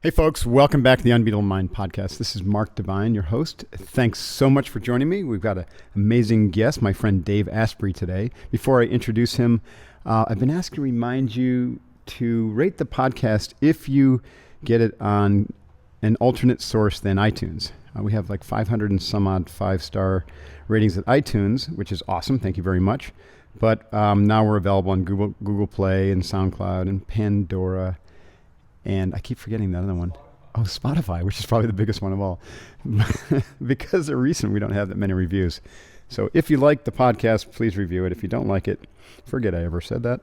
Hey folks, welcome back to the Unbeatable Mind podcast. This is Mark Devine, your host. Thanks so much for joining me. We've got an amazing guest, my friend Dave Asprey today. Before I introduce him, I've been asked to remind you to rate the podcast if you get it on an alternate source than iTunes. We have like 500 and some odd 5-star ratings at iTunes, which is awesome. Thank you very much. But now we're available on Google Play and SoundCloud and Pandora. And I keep forgetting the other one. Oh, Spotify, which is probably the biggest one of all. Because they're recent, we don't have that many reviews. So if you like the podcast, please review it. If you don't like it, forget I ever said that.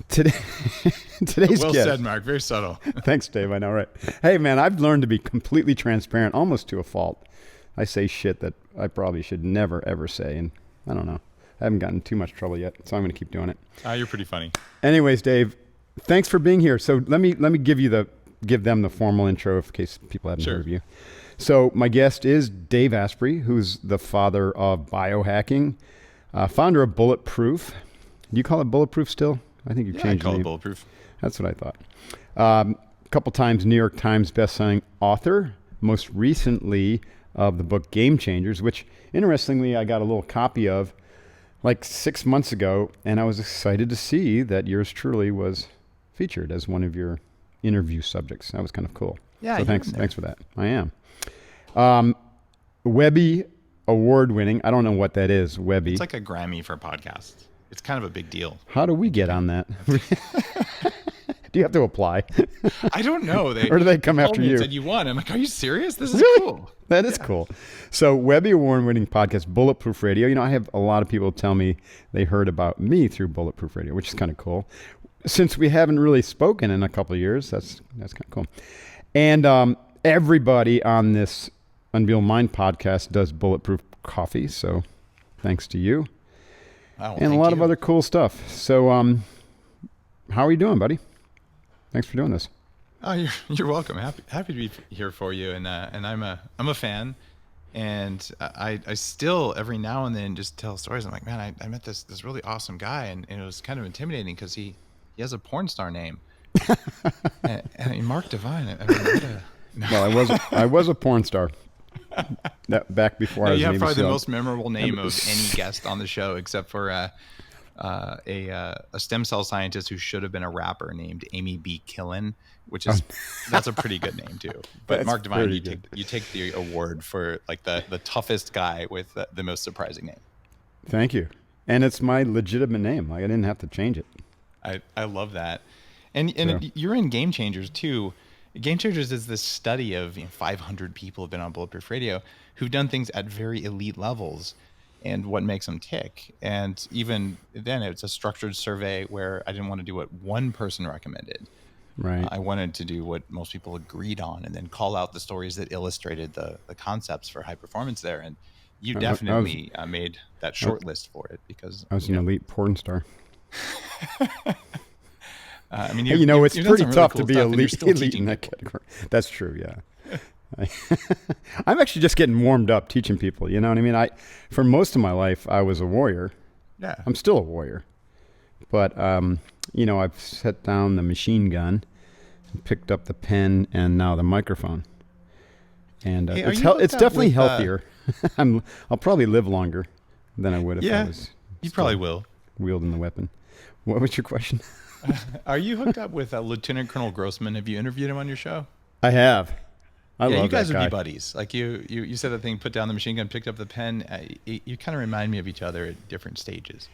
Today's well guest. said, Mark. Very subtle. Thanks, Dave. I know, right? Hey, man, I've learned to be completely transparent, almost to a fault. I say shit that I probably should never, ever say. And I don't know. I haven't gotten too much trouble yet, so I'm going to keep doing it. You're pretty funny. Anyways, Dave, thanks for being here. So let me give them the formal intro in case people haven't heard of you. So my guest is Dave Asprey, who's the father of biohacking, founder of Bulletproof. Do you call it Bulletproof still? I think you've changed I call the name. it Bulletproof. That's what I thought. A couple times New York Times bestselling author, most recently of the book Game Changers, which interestingly I got a little copy of like 6 months ago, and I was excited to see that yours truly was featured as one of your interview subjects. That was kind of cool. Yeah, so thanks for that. I am. Webby award-winning. I don't know what that is, Webby. It's like a Grammy for podcasts. It's kind of a big deal. How do we get on that? Do you have to apply? I don't know. Or do they come after you? Said you won. I'm like, are you serious? This is really cool. That is cool. So Webby award-winning podcast, Bulletproof Radio. You know, I have a lot of people tell me they heard about me through Bulletproof Radio, which is kind of cool. Since we haven't really spoken in a couple of years, that's kind of cool. And everybody on this Unbeatable Mind podcast does Bulletproof Coffee, so thanks to you. Oh, and a lot of other cool stuff. So how are you doing, buddy? Thanks for doing this. Oh, you're welcome. Happy to be here for you. And I'm a fan. And I still every now and then just tell stories. I'm like, man, I met this really awesome guy, and it was kind of intimidating because he has a porn star name. and Mark Devine. I mean, what a... Well, I was a porn star. Back before I was. You have probably the most memorable name of any guest on the show, except for a stem cell scientist who should have been a rapper named Amy B. Killen, which is that's a pretty good name too. But Mark Devine, you take the award for like the toughest guy with the most surprising name. Thank you, and it's my legitimate name. Like I didn't have to change it. I love that, and you're in Game Changers too. Game Changers is this study of 500 people have been on Bulletproof Radio who've done things at very elite levels and what makes them tick. And even then, it's a structured survey where I didn't want to do what one person recommended. Right. I wanted to do what most people agreed on and then call out the stories that illustrated the concepts for high performance there. And you definitely made that short list for it because I was an elite porn star. I mean, it's pretty tough to be elite in that people. category. That's true, yeah. I'm actually just getting warmed up teaching people. You know what I mean? For most of my life, I was a warrior. Yeah. I'm still a warrior. But, I've set down the machine gun, picked up the pen, and now the microphone. And it's definitely healthier. I'll probably live longer than I would if I was you probably will. Wielding the weapon. What was your question? Are you hooked up with Lieutenant Colonel Grossman? Have you interviewed him on your show? I have. I love you guys that guy. would be buddies. Like you said that thing, put down the machine gun, picked up the pen. You kind of remind me of each other at different stages.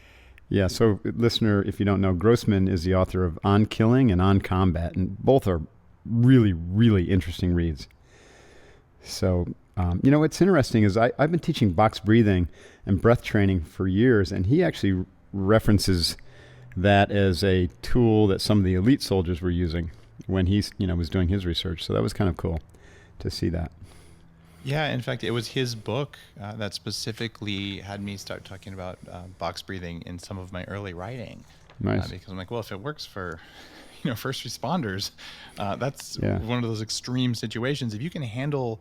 Yeah. So, listener, if you don't know, Grossman is the author of On Killing and On Combat, and both are really, really interesting reads. So, what's interesting is I've been teaching box breathing and breath training for years, and he actually references that as a tool that some of the elite soldiers were using when he was doing his research. So that was kind of cool to see that. Yeah, in fact, it was his book that specifically had me start talking about box breathing in some of my early writing. Nice. Because I'm like, well, if it works for first responders, that's one of those extreme situations. If you can handle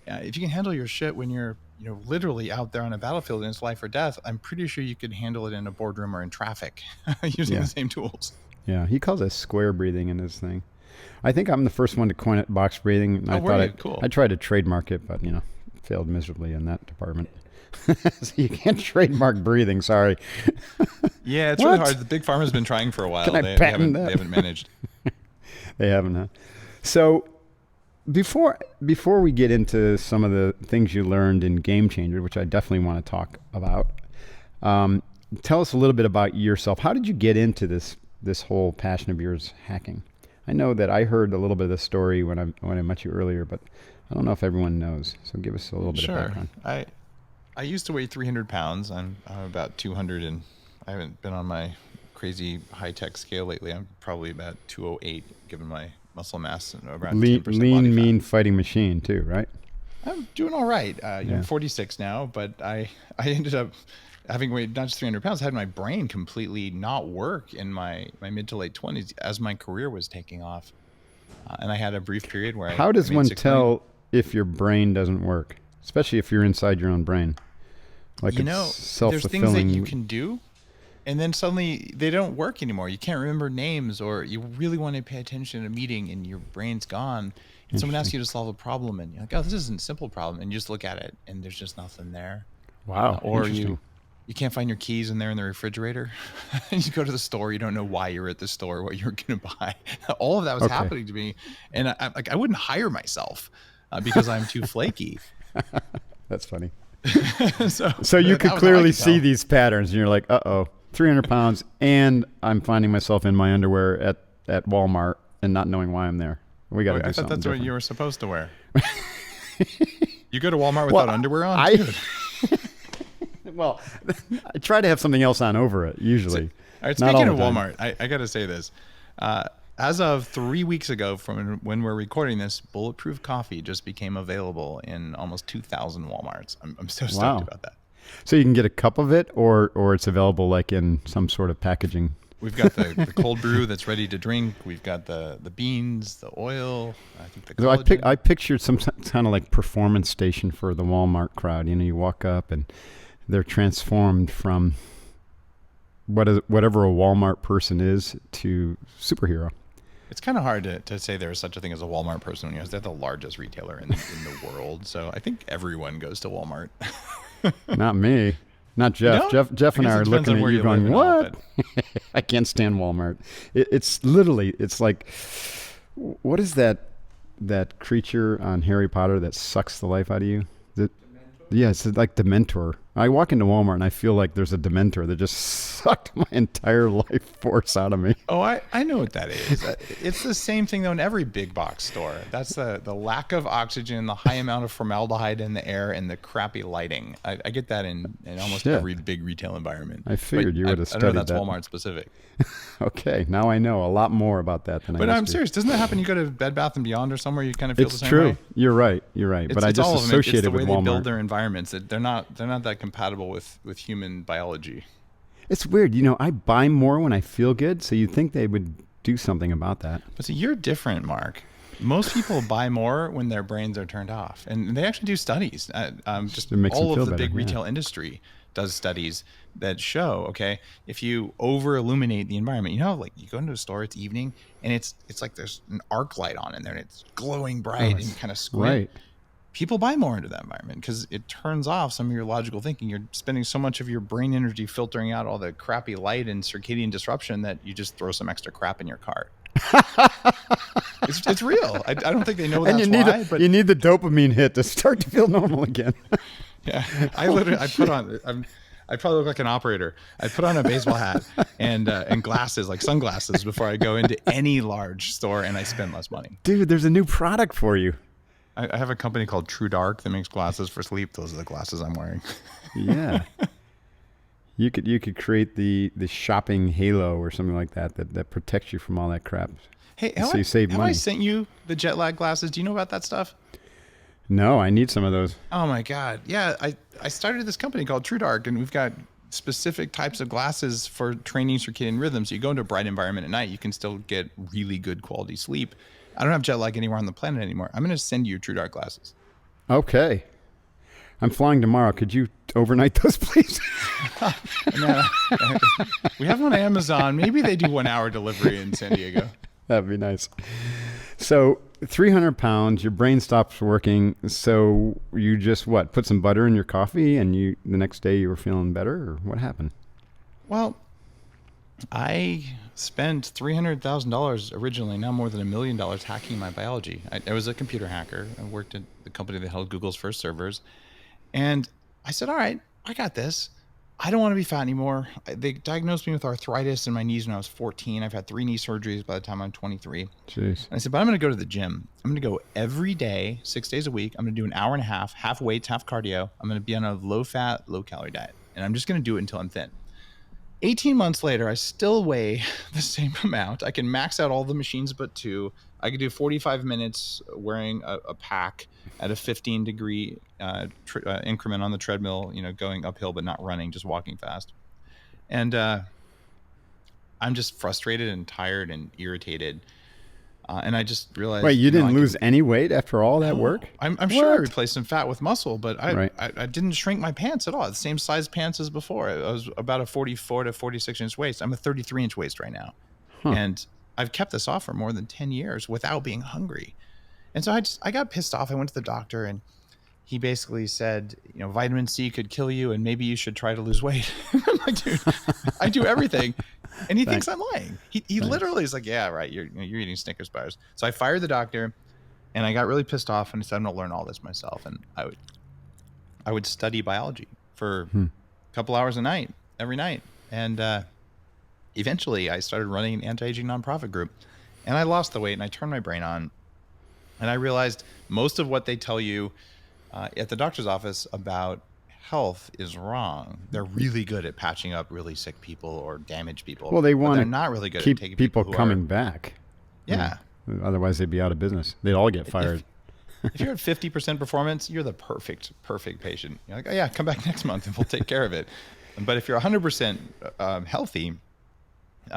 your shit when you're literally out there on a battlefield and it's life or death, I'm pretty sure you could handle it in a boardroom or in traffic using the same tools. Yeah, he calls it square breathing in his thing. I think I'm the first one to coin it, box breathing. And Cool. I tried to trademark it, but failed miserably in that department. So you can't trademark breathing. Sorry. Yeah, it's really hard. The big pharma's been trying for a while. Can I patent that? They haven't managed. They haven't, huh? So before we get into some of the things you learned in Game Changer, which I definitely want to talk about, tell us a little bit about yourself. How did you get into this whole passion of yours, hacking? I know that I heard a little bit of the story when I met you earlier, but I don't know if everyone knows. So give us a little bit of background. I used to weigh 300 pounds. I'm about 200, and I haven't been on my crazy high-tech scale lately. I'm probably about 208, given my muscle mass and around 10% body lean, fat. mean fighting machine too, right? I'm doing all right. I'm 46 now, but I ended up having weighed not just 300 pounds, I had my brain completely not work in my mid to late 20s as my career was taking off. And I had a brief period where How does one tell if your brain doesn't work, especially if you're inside your own brain? Like there's things that you can do, and then suddenly they don't work anymore. You can't remember names, or you really want to pay attention in a meeting and your brain's gone. And someone asks you to solve a problem, and you're like, oh, this isn't a simple problem. And you just look at it, and there's just nothing there. Wow. Or you can't find your keys in there in the refrigerator. And you go to the store, you don't know why you were at the store, what you were going to buy. All of that was happening to me. And I wouldn't hire myself because I'm too flaky. That's funny. So you could clearly see these patterns, and you're like, 300 pounds, and I'm finding myself in my underwear at Walmart and not knowing why I'm there. We got to do I something thought that's different. What you were supposed to wear. You go to Walmart without underwear on? Dude. Well, I try to have something else on over it, usually. All right, speaking of Walmart, I got to say this. As of 3 weeks ago from when we're recording this, Bulletproof coffee just became available in almost 2,000 Walmarts. I'm so stoked about that. So you can get a cup of it, or it's available like in some sort of packaging? We've got the cold brew that's ready to drink. We've got the beans, the oil. I think the collagen. I pictured some kind of like performance station for the Walmart crowd. You walk up and they're transformed from whatever a Walmart person is to superhero. It's kind of hard to say there's such a thing as a Walmart person when they're the largest retailer in the world. So I think everyone goes to Walmart. Not me. Not Jeff. No? Jeff and I are looking at you going, what? I can't stand Walmart. It's literally, it's like, what is that creature on Harry Potter that sucks the life out of you? Yeah, it's like Dementor. I walk into Walmart and I feel like there's a Dementor that just sucked my entire life force out of me. Oh, I know what that is. It's the same thing though in every big box store. That's the lack of oxygen, the high amount of formaldehyde in the air, and the crappy lighting. I get that in almost every big retail environment. I figured you would have studied that. I know that's Walmart specific. Okay, now I know a lot more about that than I used to. But I'm serious. Doesn't that happen? You go to Bed Bath & Beyond or somewhere, you kind of feel the same way? It's true. You're right. But I just associate it with Walmart. It's the way they build their environments. They're not that compatible with human biology. It's weird. I buy more when I feel good, so you'd think they would do something about that. But see, you're different, Mark. Most people buy more when their brains are turned off. And they actually do studies. Just all of the big retail industry does studies that show, okay, if you over illuminate the environment, like you go into a store, it's evening, and it's like there's an arc light on in there, and it's glowing bright, and you kind of squint. Right. People buy more into that environment because it turns off some of your logical thinking. You're spending so much of your brain energy filtering out all the crappy light and circadian disruption that you just throw some extra crap in your cart. It's real. I don't think they know that's why. But you need the dopamine hit to start to feel normal again. Yeah, I probably look like an operator. I put on a baseball hat and glasses, like sunglasses, before I go into any large store, and I spend less money. Dude, there's a new product for you. I have a company called True Dark that makes glasses for sleep. Those are the glasses I'm wearing. Yeah. You could create the shopping halo or something like that protects you from all that crap. Hey, so you save money. I sent you the jet lag glasses? Do you know about that stuff? No, I need some of those. Oh my God. Yeah, I started this company called True Dark, and we've got specific types of glasses for training circadian rhythms. So you go into a bright environment at night, you can still get really good quality sleep. I don't have jet lag anywhere on the planet anymore. I'm going to send you True Dark glasses. Okay. I'm flying tomorrow. Could you overnight those, please? We have them on Amazon. Maybe they do 1 hour delivery in San Diego. That'd be nice. So 300 pounds, your brain stops working. So you just put some butter in your coffee, and the next day you were feeling better, or what happened? Well, I spent $300,000 originally, now more than $1 million, hacking my biology. I was a computer hacker. I worked at the company that held Google's first servers. And I said, all right, I got this. I don't want to be fat anymore. They diagnosed me with arthritis in my knees when I was 14. I've had 3 knee surgeries by the time I'm 23. Jeez. And I said, but I'm going to go to the gym. I'm going to go every day, 6 days a week. I'm going to do an hour and a half weights, half cardio. I'm going to be on a low fat, low calorie diet. And I'm just going to do it until I'm thin. 18 months later, I still weigh the same amount. I can max out all the machines but 2. I could do 45 minutes wearing a pack at a 15-degree increment on the treadmill, going uphill but not running, just walking fast. And I'm just frustrated and tired and irritated. And I just realized... Wait, you didn't lose any weight after all that work? I'm sure I replaced some fat with muscle, but I didn't shrink my pants at all. The same size pants as before. I was about a 44 to 46 inch waist. I'm a 33 inch waist right now. And I've kept this off for more than 10 years without being hungry. And so I got pissed off. I went to the doctor, and he basically said, vitamin C could kill you, and maybe you should try to lose weight. I'm like, dude, I do everything. And he thinks I'm lying. He literally is like, yeah, right. You're eating Snickers bars. So I fired the doctor, and I got really pissed off, and I said, I'm going to learn all this myself. And I would study biology for a couple hours a night, every night. And eventually I started running an anti-aging nonprofit group, and I lost the weight, and I turned my brain on, and I realized most of what they tell you at the doctor's office about health is wrong. They're really good at patching up really sick people or damaged people. Well, they want they're not really good keep at taking people coming back. Yeah. Otherwise, they'd be out of business. They'd all get fired. If you're at 50% performance, you're the perfect patient. You're like, oh yeah, come back next month and we'll take care of it. But if you're 100% healthy,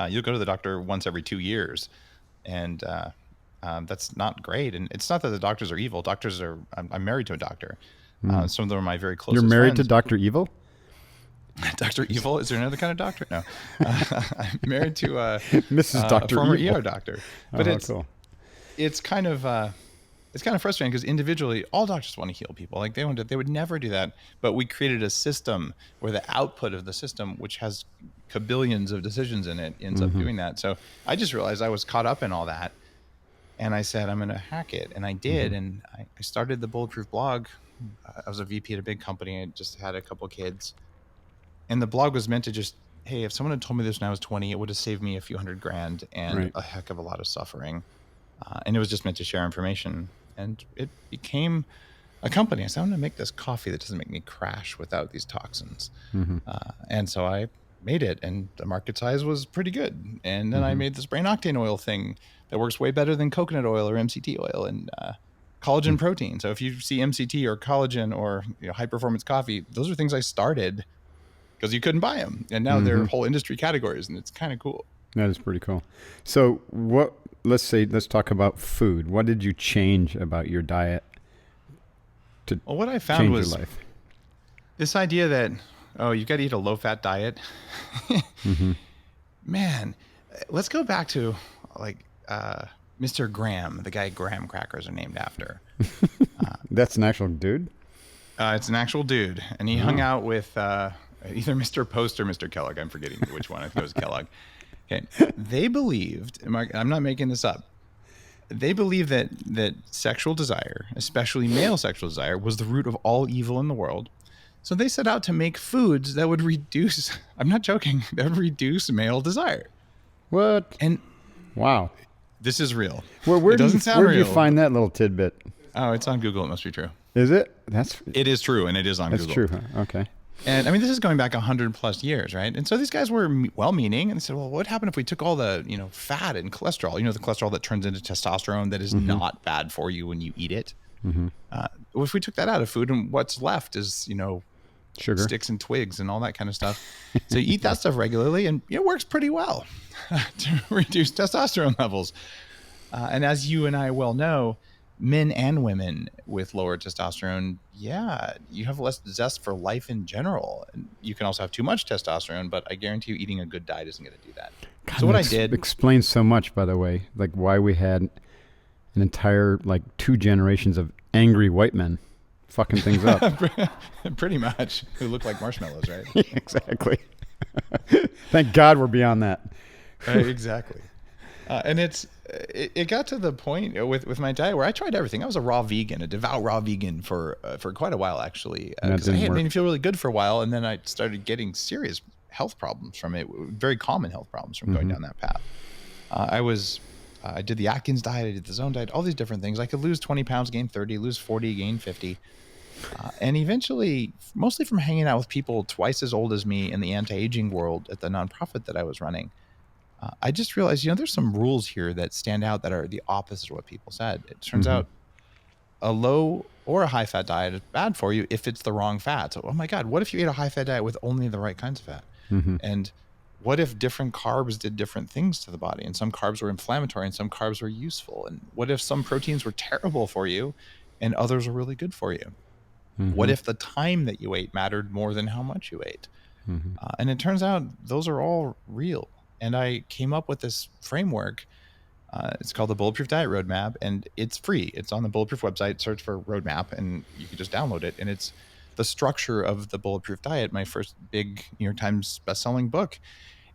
you'll go to the doctor once every 2 years, and that's not great. And it's not that the doctors are evil. I'm married to a doctor. Some of them are my very close. You're married friends. to Dr. Evil? Dr. Evil? Is there another kind of doctor? No. I'm married to Mrs. Dr. a former Evil. ER doctor. But Cool. It's kind of frustrating because individually, all doctors want to heal people. Like they would never do that. But we created a system where the output of the system, which has kabillions of decisions in it, ends up doing that. So I just realized I was caught up in all that. And I said, I'm going to hack it. And I did. And I started the Bulletproof blog. I was a VP at a big company. I just had a couple kids. And the blog was meant to just, hey, if someone had told me this when I was 20, it would have saved me a few $100,000 and a heck of a lot of suffering. And it was just meant to share information. And it became a company. I said, I'm going to make this coffee that doesn't make me crash without these toxins. And so I made it, and the market size was pretty good. And then I made this brain octane oil thing that works way better than coconut oil or MCT oil, and collagen protein. So if you see MCT or collagen or high performance coffee, those are things I started because you couldn't buy them, and now they're whole industry categories, and it's kind of cool. That is pretty cool. So let's talk about food. What did you change about your diet to what I found was your life? This idea that, you've got to eat a low fat diet. Man, let's go back to Mr. Graham, the guy graham crackers are named after. That's an actual dude? It's an actual dude. And he hung out with either Mr. Post or Mr. Kellogg. I'm forgetting which one. I think it was Kellogg. Okay. They believed, I'm not making this up, they believed that sexual desire, especially male sexual desire, was the root of all evil in the world. So they set out to make foods that would reduce, I'm not joking, that would reduce male desire. What? And wow. This is real. Where did you find that little tidbit? Oh, it's on Google. It must be true. Is it? It is true, and it is on Google. That's true, huh? Okay. And I mean, this is going back 100 plus years, right? And so these guys were well-meaning, and they said, well, what happened if we took all the, fat and cholesterol, the cholesterol that turns into testosterone that is not bad for you when you eat it. If we took that out of food, and what's left is, sugar, sticks and twigs and all that kind of stuff. So you eat that stuff regularly, and it works pretty well to reduce testosterone levels. And as you and I well know, men and women with lower testosterone, you have less zest for life in general. And you can also have too much testosterone, but I guarantee you eating a good diet isn't going to do that. God, so what I did explains so much, by the way, like why we had an entire, like, 2 generations of angry white men fucking things up. Pretty much. Who look like marshmallows, right? Exactly. Thank God we're beyond that. Exactly. And it got to the point with my diet where I tried everything. I was a raw vegan, a devout raw vegan for quite a while, actually. Because it made me feel really good for a while. And then I started getting serious health problems from it, very common health problems from going down that path. I did the Atkins diet, I did the Zone diet, all these different things. I could lose 20 pounds, gain 30, lose 40, gain 50. And eventually, mostly from hanging out with people twice as old as me in the anti-aging world at the nonprofit that I was running, I just realized, there's some rules here that stand out that are the opposite of what people said. It turns out a low or a high fat diet is bad for you if it's the wrong fat. So, oh my God, what if you ate a high fat diet with only the right kinds of fat? And what if different carbs did different things to the body, and some carbs were inflammatory and some carbs were useful? And what if some proteins were terrible for you and others were really good for you? What if the time that you ate mattered more than how much you ate? And it turns out those are all real. And I came up with this framework. It's called the Bulletproof Diet Roadmap, and it's free. It's on the Bulletproof website. Search for Roadmap, and you can just download it. And it's the structure of the Bulletproof Diet, my first big New York Times bestselling book.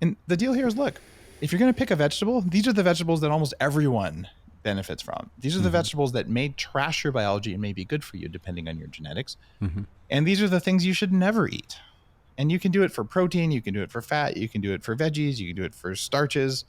And the deal here is, look, if you're going to pick a vegetable, these are the vegetables that almost everyone benefits from. These are the vegetables that may trash your biology and may be good for you, depending on your genetics. And these are the things you should never eat. And you can do it for protein, you can do it for fat, you can do it for veggies, you can do it for starches.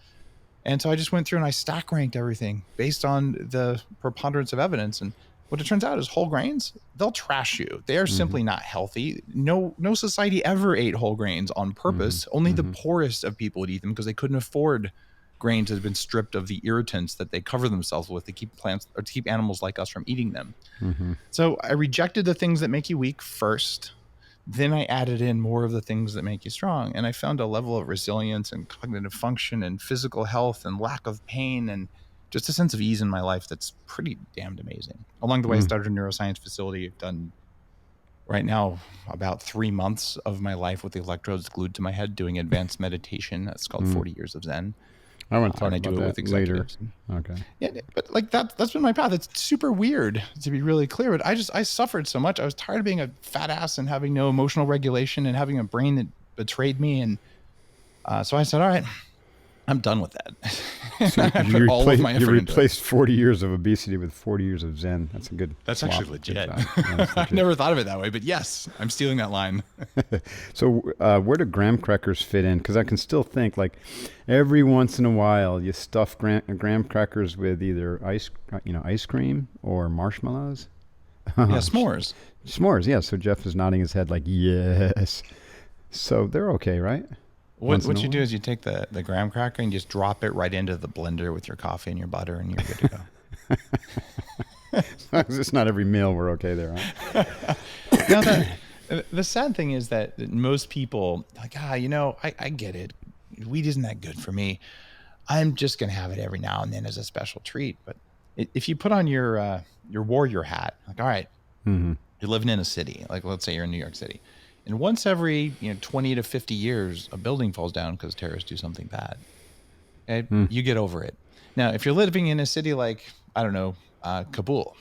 And so I just went through and I stack ranked everything based on the preponderance of evidence. And what it turns out is whole grains, they'll trash you. They are simply not healthy. No society ever ate whole grains on purpose. Only the poorest of people would eat them because they couldn't afford grains that have been stripped of the irritants that they cover themselves with to keep plants or to keep animals like us from eating them. So I rejected the things that make you weak first. Then I added in more of the things that make you strong. And I found a level of resilience and cognitive function and physical health and lack of pain and just a sense of ease in my life that's pretty damned amazing. Along the way, I started a neuroscience facility. I've done right now about 3 months of my life with the electrodes glued to my head doing advanced meditation. That's called 40 Years of Zen. I want to talk about that later. Okay. Yeah, but like that's been my path. It's super weird, to be really clear, but I suffered so much. I was tired of being a fat ass and having no emotional regulation and having a brain that betrayed me. And so I said, all right, I'm done with that. So I put all of my effort you into replaced 40 years of obesity with 40 years of Zen. That's a good. That's swap. actually legit. Yeah, that's I've never thought of it that way, but yes, I'm stealing that line. So where do graham crackers fit in? Because I can still think, like, every once in a while you stuff graham crackers with either ice cream or marshmallows. Yeah, s'mores. S'mores, yeah. So Jeff is nodding his head like, yes. So they're okay, right? What you do is you take the graham cracker and just drop it right into the blender with your coffee and your butter, and you're good to go. It's not every meal we're okay there, huh? Now, the sad thing is that most people like, I get it. Wheat isn't that good for me. I'm just going to have it every now and then as a special treat. But if you put on your warrior hat, like, all right, you're living in a city, like let's say you're in New York City. And once every 20 to 50 years, a building falls down because terrorists do something bad. Okay? You get over it. Now, if you're living in a city like, I don't know, Kabul,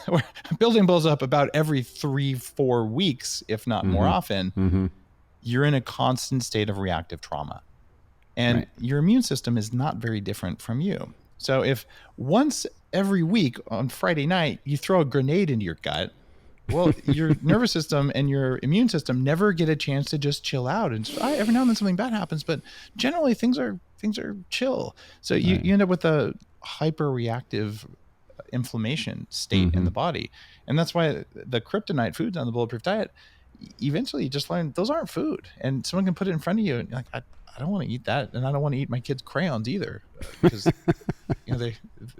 where a building blows up about every 3-4 weeks, if not more often, you're in a constant state of reactive trauma. And your immune system is not very different from you. So if once every week on Friday night, you throw a grenade into your gut, well, your nervous system and your immune system never get a chance to just chill out. And every now and then something bad happens, but generally things are chill. So you end up with a hyper-reactive inflammation state in the body. And that's why the kryptonite foods on the Bulletproof Diet, eventually you just learn those aren't food. And someone can put it in front of you and you're like, I don't want to eat that. And I don't want to eat my kids' crayons either. Because they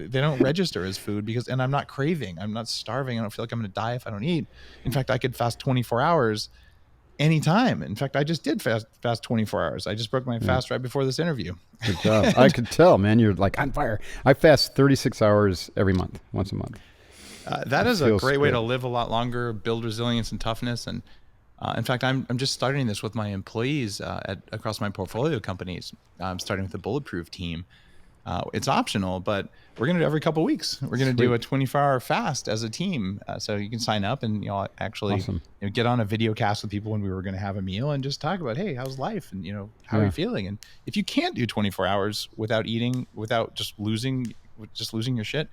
don't register as food and I'm not craving. I'm not starving. I don't feel like I'm going to die if I don't eat. In fact, I could fast 24 hours anytime. In fact, I just did fast 24 hours. I just broke my fast right before this interview. Good job. I could tell, man. You're like on fire. I fast 36 hours every month, once a month. That is a great way to live a lot longer, build resilience and toughness. And in fact, I'm just starting this with my employees across my portfolio companies. I'm starting with the Bulletproof team. It's optional, but we're going to do every couple of weeks. We're going to do a 24-hour fast as a team. So you can sign up and, actually get on a video cast with people when we were going to have a meal and just talk about, hey, how's life? And, how are you feeling? And if you can't do 24 hours without eating, without just losing your shit,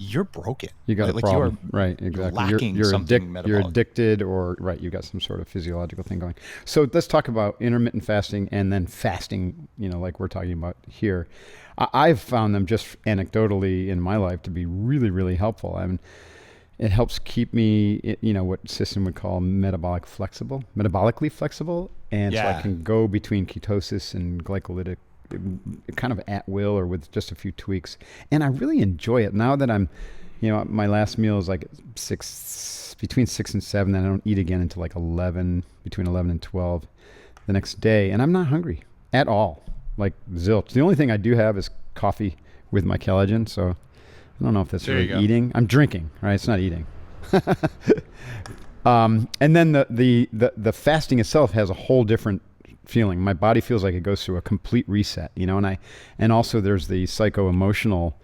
you're broken. You got a problem. Right, exactly. You're lacking something metabolic. You're addicted, or you got some sort of physiological thing going. So let's talk about intermittent fasting and then fasting, like we're talking about here. I've found them just anecdotally in my life to be really, really helpful. I mean, it helps keep me, what Sisson would call metabolically flexible. And so I can go between ketosis and glycolytic kind of at will or with just a few tweaks. And I really enjoy it now that I'm, my last meal is like between 6 and 7, and I don't eat again until like 11, between 11 and 12 the next day. And I'm not hungry at all, like zilch. The only thing I do have is coffee with my collagen. So I don't know if that's really eating. I'm drinking, right? It's not eating. And then the fasting itself has a whole different feeling. My body feels like it goes through a complete reset, and also there's the psycho-emotional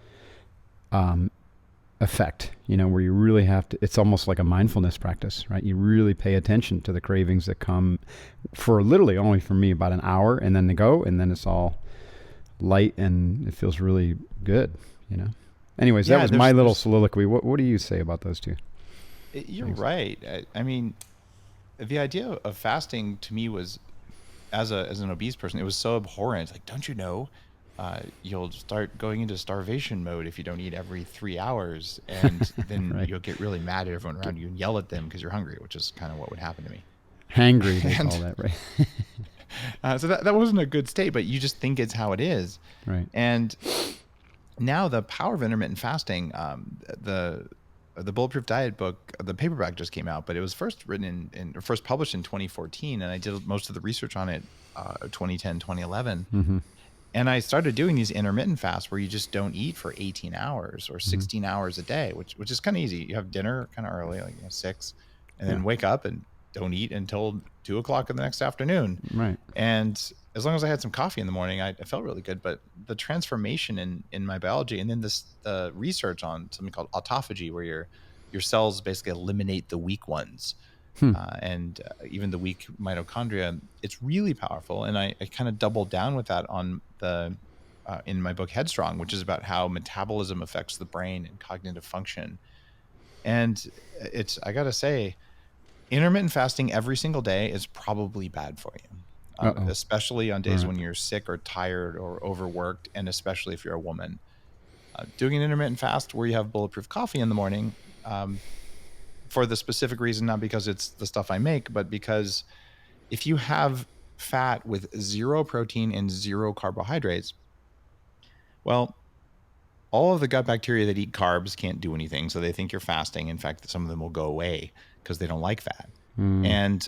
effect, where you really have to, it's almost like a mindfulness practice, right? You really pay attention to the cravings that come for literally only for me about an hour, and then they go, and then it's all light and it feels really good, Anyways, that was my little soliloquy. What do you say about those two? You're right. I mean, the idea of fasting to me was, as an obese person, it was so abhorrent. Like, don't you know, you'll start going into starvation mode if you don't eat every 3 hours, and then you'll get really mad at everyone around you and yell at them because you're hungry, which is kind of what would happen to me. Hangry, they call that, right? So that wasn't a good state, but you just think it's how it is. Right. And now the power of intermittent fasting, the Bulletproof Diet book, the paperback just came out, but it was first published in 2014, and I did most of the research on it 2010, 2011. Mm-hmm. And I started doing these intermittent fasts where you just don't eat for 18 hours or 16 hours a day, which is kind of easy. You have dinner kind of early, like 6, and then wake up and don't eat until 2 o'clock in the next afternoon. Right. And as long as I had some coffee in the morning, I felt really good. But the transformation in my biology, and then the research on something called autophagy, where your cells basically eliminate the weak ones, and even the weak mitochondria, it's really powerful. And I kind of doubled down with that on in my book Headstrong, which is about how metabolism affects the brain and cognitive function. And I gotta say, intermittent fasting every single day is probably bad for you. Especially on days when you're sick or tired or overworked, and especially if you're a woman. Doing an intermittent fast where you have bulletproof coffee in the morning, for the specific reason, not because it's the stuff I make, but because if you have fat with 0 protein and 0 carbohydrates, well, all of the gut bacteria that eat carbs can't do anything, so they think you're fasting. In fact, some of them will go away because they don't like fat. And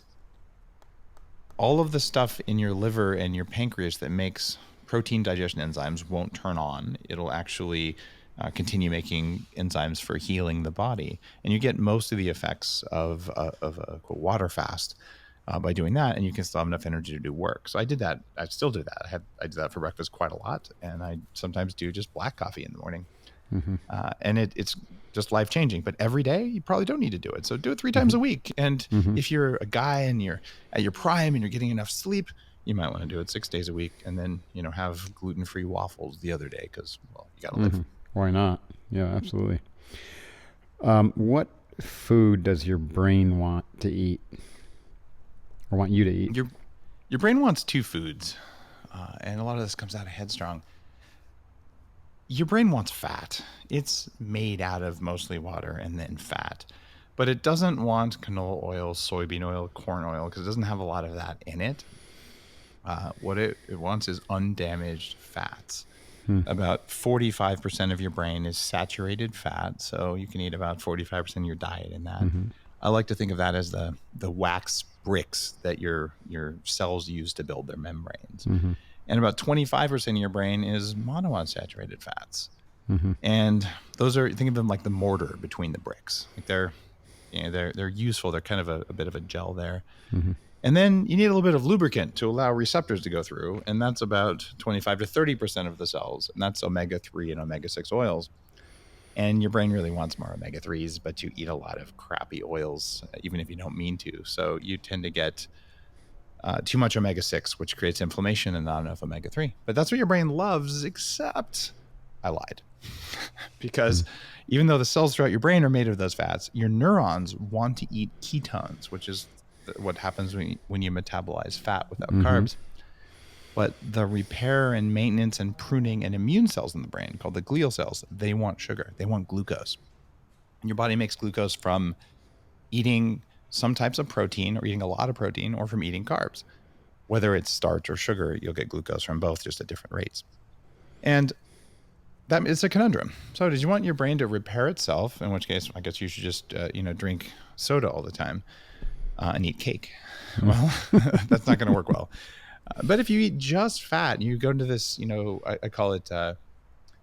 all of the stuff in your liver and your pancreas that makes protein digestion enzymes won't turn on. It'll actually continue making enzymes for healing the body. And you get most of the effects of a quote, water fast by doing that, and you can still have enough energy to do work. So I did that. I still do that. I do that for breakfast quite a lot, and I sometimes do just black coffee in the morning. And it's just life-changing. But every day, you probably don't need to do it. So do it 3 times a week. And if you're a guy and you're at your prime and you're getting enough sleep, you might want to do it 6 days a week, and then have gluten-free waffles the other day because, well, you got to live. Why not? Yeah, absolutely. What food does your brain want to eat, or want you to eat? Your brain wants 2 foods, and a lot of this comes out of Headstrong. Your brain wants fat. It's made out of mostly water and then fat, but it doesn't want canola oil, soybean oil, corn oil, because it doesn't have a lot of that in it. What it wants is undamaged fats. About 45% of your brain is saturated fat, so you can eat about 45% of your diet in that. I like to think of that as the wax bricks that your cells use to build their membranes. And about 25% of your brain is monounsaturated fats. And those are, think of them like the mortar between the bricks. Like they're useful. They're kind of a bit of a gel there. And then you need a little bit of lubricant to allow receptors to go through. And that's about 25 to 30% of the cells. And that's omega-3 and omega-6 oils. And your brain really wants more omega-3s, but you eat a lot of crappy oils, even if you don't mean to. So you tend to get too much omega-6, which creates inflammation, and not enough omega-3. But that's what your brain loves, except I lied. Because even though the cells throughout your brain are made of those fats, your neurons want to eat ketones, which is what happens when you metabolize fat without carbs. But the repair and maintenance and pruning and immune cells in the brain, called the glial cells, they want sugar. They want glucose. And your body makes glucose from eating some types of protein, or eating a lot of protein, or from eating carbs. Whether it's starch or sugar, you'll get glucose from both, just at different rates. And that is a conundrum. So did you want your brain to repair itself? In which case, I guess you should just drink soda all the time and eat cake. Well, that's not going to work well. But if you eat just fat, you go into this, I call it the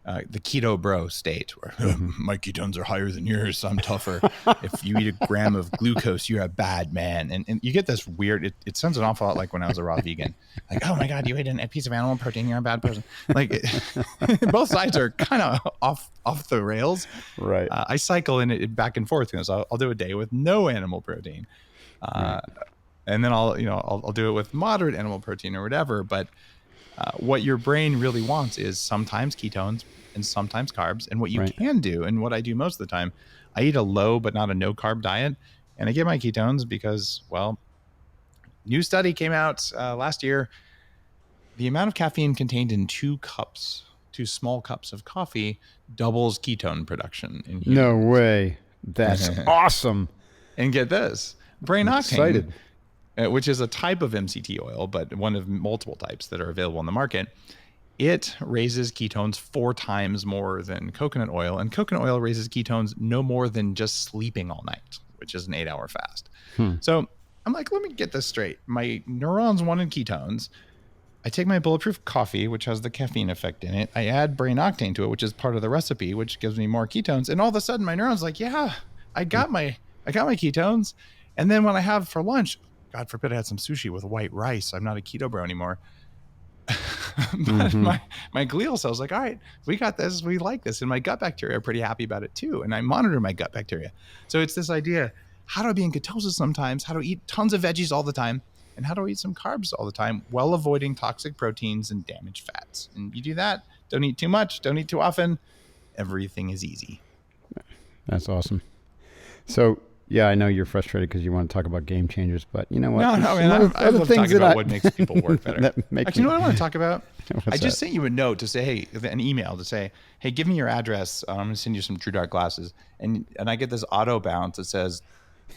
keto bro state, where my ketones are higher than yours, so I'm tougher. If you eat a gram of glucose, you're a bad man. And you get this weird, it sounds an awful lot like when I was a raw vegan. Like, oh my God, you ate a piece of animal protein, you're a bad person. Like, both sides are kind of off the rails. Right. I cycle in it back and forth. So I'll do a day with no animal protein. Right. And then I'll do it with moderate animal protein or whatever. But what your brain really wants is sometimes ketones and sometimes carbs. And what you can do, and what I do most of the time, I eat a low but not a no carb diet, and I get my ketones because, well, new study came out last year. The amount of caffeine contained in 2 small cups of coffee doubles ketone production in humans. No way. That's awesome. And get this, brain octane, which is a type of MCT oil, but one of multiple types that are available on the market. It raises ketones 4 times more than coconut oil, and coconut oil raises ketones no more than just sleeping all night, which is an 8-hour fast. So I'm like, let me get this straight. My neurons wanted ketones. I take my Bulletproof coffee, which has the caffeine effect in it. I add brain octane to it, which is part of the recipe, which gives me more ketones. And all of a sudden, my neurons like, yeah, I got my ketones. And then when I have for lunch, God forbid I had some sushi with white rice, I'm not a keto bro anymore. But my glial cells like, all right, we got this, we like this, and my gut bacteria are pretty happy about it too, and I monitor my gut bacteria. So it's this idea: how do I be in ketosis sometimes? How do I eat tons of veggies all the time? And how do I eat some carbs all the time while avoiding toxic proteins and damaged fats? And you do that. Don't eat too much. Don't eat too often. Everything is easy. That's awesome. So yeah, I know you're frustrated because you want to talk about game changers, but you know what? No, man, I love talking about what makes people work better. Actually, you know what I want to talk about? I just sent you a note to say, hey, an email to say, hey, give me your address. I'm going to send you some True Dark glasses. And I get this auto bounce that says,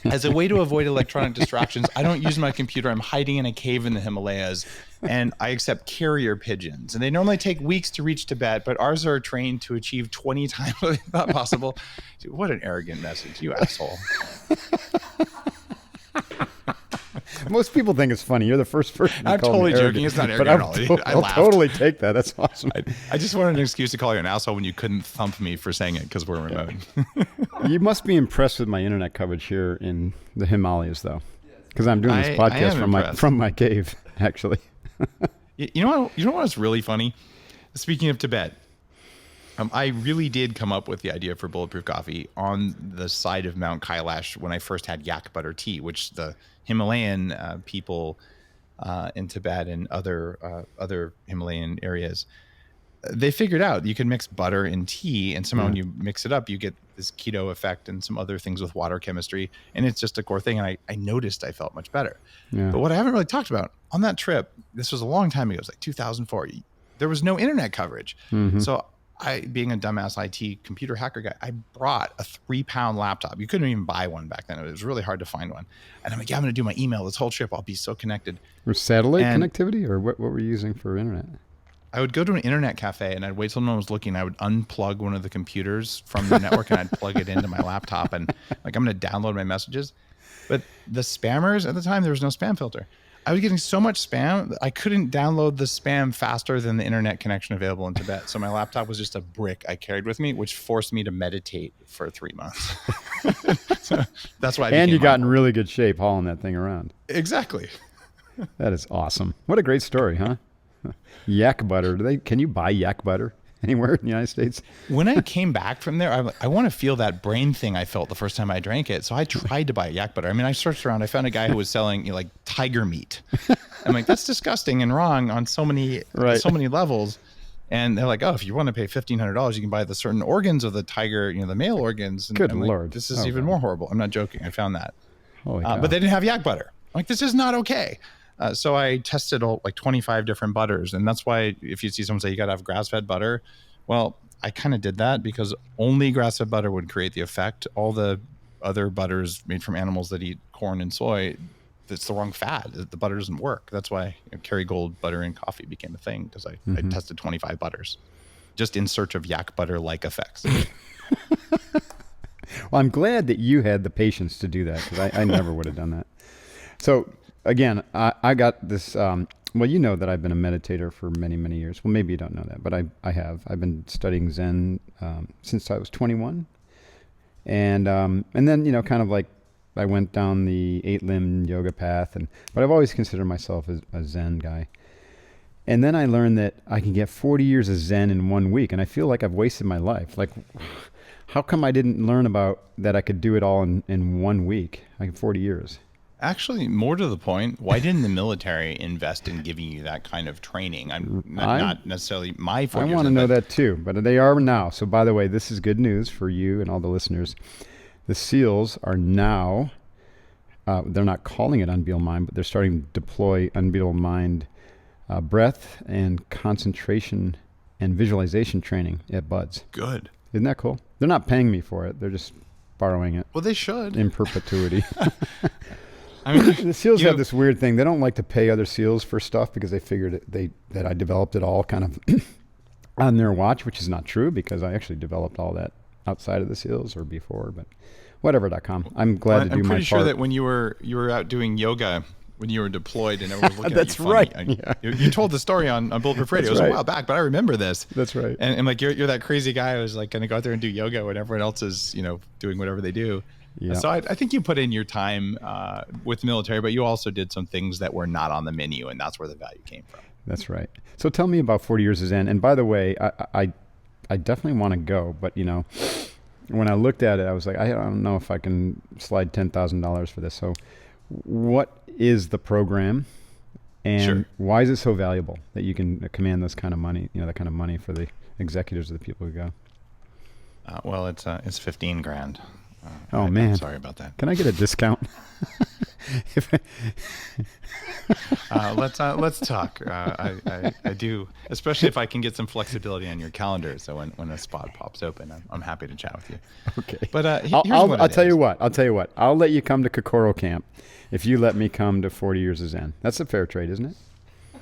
as a way to avoid electronic distractions, I don't use my computer. I'm hiding in a cave in the Himalayas, and I accept carrier pigeons. And they normally take weeks to reach Tibet, but ours are trained to achieve 20 times what they thought possible. Dude, what an arrogant message, you asshole. Most people think it's funny. You're the first person to I'm call totally me joking. arrogant, It's not arrogant at all. I'll totally take that. That's awesome. I just wanted an excuse to call you an asshole when you couldn't thump me for saying it because we're remote. You must be impressed with my internet coverage here in the Himalayas, though, because I'm doing this podcast from my cave, actually. You know what's really funny? Speaking of Tibet, I really did come up with the idea for Bulletproof Coffee on the side of Mount Kailash when I first had yak butter tea, which the Himalayan people in Tibet and other Himalayan areas, they figured out you can mix butter in tea, and somehow when you mix it up, you get this keto effect and some other things with water chemistry, and it's just a core thing. And I noticed I felt much better. Yeah. But what I haven't really talked about on that trip, this was a long time ago, it was like 2004, there was no internet coverage. So I, being a dumbass IT computer hacker guy, I brought a 3-pound laptop. You couldn't even buy one back then. It was really hard to find one. And I'm like, yeah, I'm going to do my email this whole trip. I'll be so connected. Or satellite connectivity, or what were you using for internet? I would go to an internet cafe and I'd wait till no one was looking. I would unplug one of the computers from the network and I'd plug it into my laptop, and like, I'm going to download my messages. But the spammers at the time, there was no spam filter. I was getting so much spam that I couldn't download the spam faster than the internet connection available in Tibet. So my laptop was just a brick I carried with me, which forced me to meditate for 3 months. So that's why. And you got in really good shape hauling that thing around. Exactly. That is awesome. What a great story, huh? Yak butter. Can you buy yak butter anywhere in the United States? When I came back from there, I want to feel that brain thing I felt the first time I drank it. So I tried to buy yak butter. I mean, I searched around. I found a guy who was selling like tiger meat. I'm like, that's disgusting and wrong on so many levels. And they're like, oh, if you want to pay $1,500, you can buy the certain organs of the tiger, the male organs. And Good I'm Lord. Like, this is even more horrible. I'm not joking. I found that. Holy cow. But they didn't have yak butter. I'm like, this is not okay. So I tested like 25 different butters. And that's why if you see someone say you got to have grass-fed butter, well, I kind of did that because only grass-fed butter would create the effect. All the other butters made from animals that eat corn and soy, it's the wrong fat. The butter doesn't work. That's why Kerrygold butter in coffee became a thing, because I tested 25 butters just in search of yak butter-like effects. Well, I'm glad that you had the patience to do that, because I never would have done that. So again, I got this, well, you know that I've been a meditator for many, many years. Well, maybe you don't know that, but I have. I've been studying Zen since I was 21. And then, kind of like I went down the 8-limb yoga path, but I've always considered myself as a Zen guy. And then I learned that I can get 40 years of Zen in 1 week, and I feel like I've wasted my life. Like, how come I didn't learn about that I could do it all in 1 week, like 40 years? Actually, more to the point, why didn't the military invest in giving you that kind of training? I'm not necessarily my 40 years. I want to know that too, but they are now. So by the way, this is good news for you and all the listeners. The SEALs are now, they're not calling it Unbeatable Mind, but they're starting to deploy Unbeatable Mind breath and concentration and visualization training at Buds. Good. Isn't that cool? They're not paying me for it. They're just borrowing it. Well, they should. In perpetuity. I mean, the SEALs have this weird thing. They don't like to pay other SEALs for stuff because they figured that I developed it all kind of on their watch, which is not true, because I actually developed all that outside of the SEALs or before, but whatever.com. I'm glad to do my part. I'm pretty sure that when you were out doing yoga, when you were deployed and everyone was looking That's at you funny. Right. Yeah. You told the story on Bulletproof Radio. It was a while back, but I remember this. That's right. And like, you're that crazy guy who's like going to go out there and do yoga when everyone else is, doing whatever they do. Yeah. So I think you put in your time with the military, but you also did some things that were not on the menu, and that's where the value came from. That's right. So tell me about 40 years of Zen. And by the way, I definitely want to go, but when I looked at it, I was like, I don't know if I can slide $10,000 for this. So what is the program, and why is it so valuable that you can command this kind of money, that kind of money for the executives of the people who go? Well, it's $15,000. Man, I'm sorry about that. Can I get a discount? Let's talk. I do, especially if I can get some flexibility on your calendar. So when a spot pops open, I'm happy to chat with you. Okay. But I'll tell you what. I'll let you come to Kokoro Camp if you let me come to 40 Years of Zen. That's a fair trade, isn't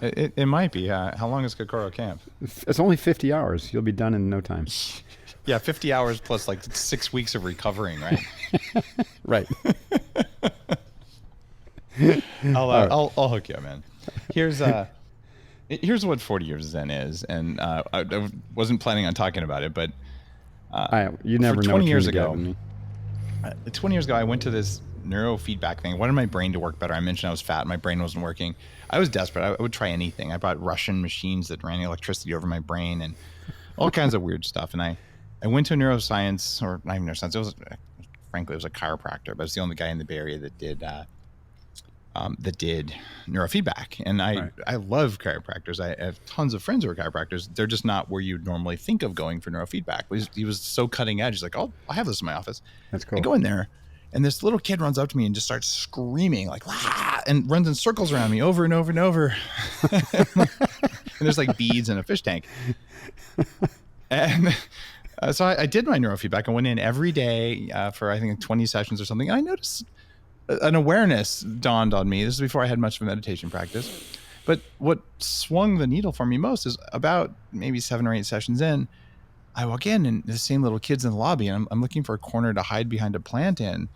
it? It might be. How long is Kokoro Camp? It's only 50 hours. You'll be done in no time. Yeah, 50 hours plus like 6 weeks of recovering, right? Right. I'll hook you up, man. Here's what 40 Years of Zen is, and I wasn't planning on talking about it, but you never know. 20 years ago, 20 years ago, I went to this neurofeedback thing. I wanted my brain to work better. I mentioned I was fat. My brain wasn't working. I was desperate. I would try anything. I bought Russian machines that ran electricity over my brain and all kinds of weird stuff. And I went to a neuroscience, or not even neuroscience. Frankly, it was a chiropractor, but it's the only guy in the Bay Area that did neurofeedback. And I love chiropractors. I have tons of friends who are chiropractors. They're just not where you'd normally think of going for neurofeedback. He was so cutting edge. He's like, oh, I have this in my office. That's cool. I go in there, and this little kid runs up to me and just starts screaming like, ah, and runs in circles around me over and over and over. And there's like beads in a fish tank. And so I did my neurofeedback. I went in every day for I think 20 sessions or something. And I noticed an awareness dawned on me. This is before I had much of a meditation practice. But what swung the needle for me most is about maybe 7 or 8 sessions in, I walk in and the same little kid's in the lobby, and I'm looking for a corner to hide behind a plant in,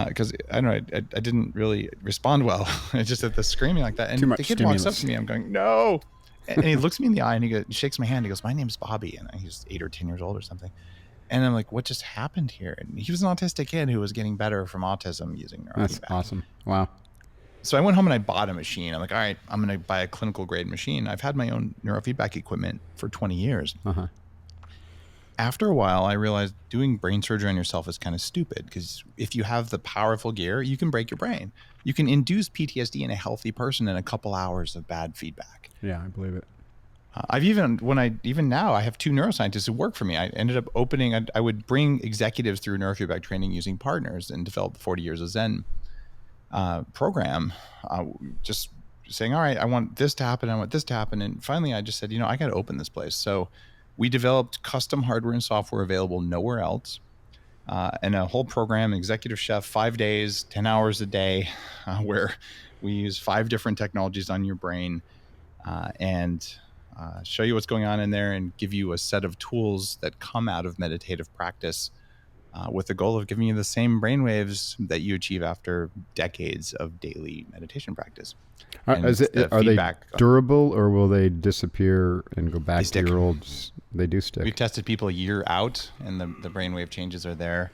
because I don't know, I didn't really respond well. I just at the screaming like that, and the kid walks up to me. I'm going, no, and he looks me in the eye and he shakes my hand. He goes, my name's Bobby, and he's 8 or 10 years old or something. And I'm like, what just happened here? And he was an autistic kid who was getting better from autism using neurofeedback. That's awesome. Wow. So I went home and I bought a machine. I'm like, all right, I'm going to buy a clinical grade machine. I've had my own neurofeedback equipment for 20 years. Uh-huh. After a while, I realized doing brain surgery on yourself is kind of stupid, because if you have the powerful gear, you can break your brain. You can induce PTSD in a healthy person in a couple hours of bad feedback. Yeah, I believe it. Even now, I have 2 neuroscientists who work for me. I ended up opening, I would bring executives through neurofeedback training using partners and develop the 40 Years of Zen program, just saying, all right, I want this to happen. I want this to happen. And finally, I just said, I got to open this place. So we developed custom hardware and software available nowhere else. And a whole program, executive chef, 5 days, 10 hours a day, where we use 5 different technologies on your brain, and show you what's going on in there and give you a set of tools that come out of meditative practice, with the goal of giving you the same brainwaves that you achieve after decades of daily meditation practice. Are they durable, or will they disappear and go back to your old? They do stick. We've tested people a year out, and the brainwave changes are there.